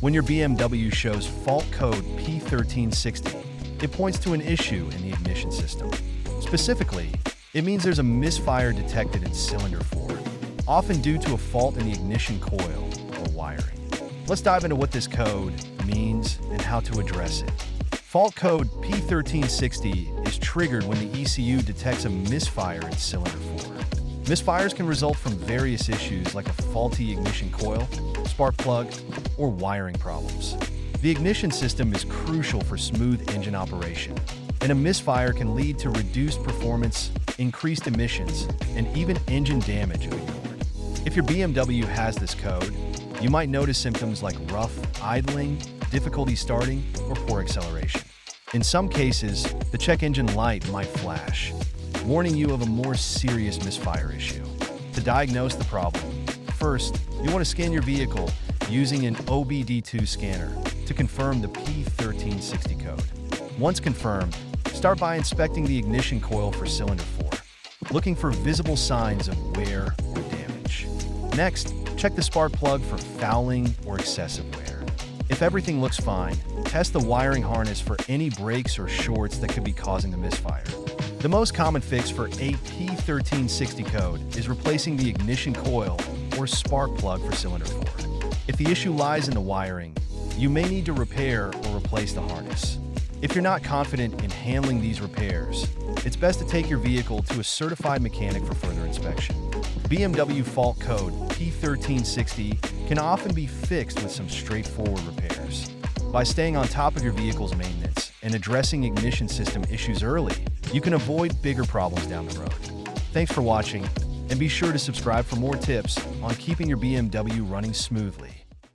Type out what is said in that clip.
When your BMW shows fault code P1360, it points to an issue in the ignition system. Specifically, it means there's a misfire detected in cylinder 4, often due to a fault in the ignition coil or wiring. Let's dive into what this code means and how to address it. Fault code P1360 is triggered when the ECU detects a misfire in cylinder 4. Misfires can result from various issues like a faulty ignition coil, spark plug, or wiring problems. The ignition system is crucial for smooth engine operation, and a misfire can lead to reduced performance, increased emissions, and even engine damage if ignored. If your BMW has this code, you might notice symptoms like rough idling, difficulty starting, or poor acceleration. In some cases, the check engine light might flash, warning you of a more serious misfire issue. To diagnose the problem, first, you want to scan your vehicle using an OBD2 scanner to confirm the P1360 code. Once confirmed, start by inspecting the ignition coil for cylinder 4, looking for visible signs of wear or damage. Next, check the spark plug for fouling or excessive wear. If everything looks fine, test the wiring harness for any breaks or shorts that could be causing the misfire. The most common fix for a P1360 code is replacing the ignition coil or spark plug for cylinder 4. If the issue lies in the wiring, you may need to repair or replace the harness. If you're not confident in handling these repairs, it's best to take your vehicle to a certified mechanic for further inspection. BMW fault code P1360 can often be fixed with some straightforward repairs. By staying on top of your vehicle's maintenance and addressing ignition system issues early, you can avoid bigger problems down the road. Thanks for watching, and be sure to subscribe for more tips on keeping your BMW running smoothly.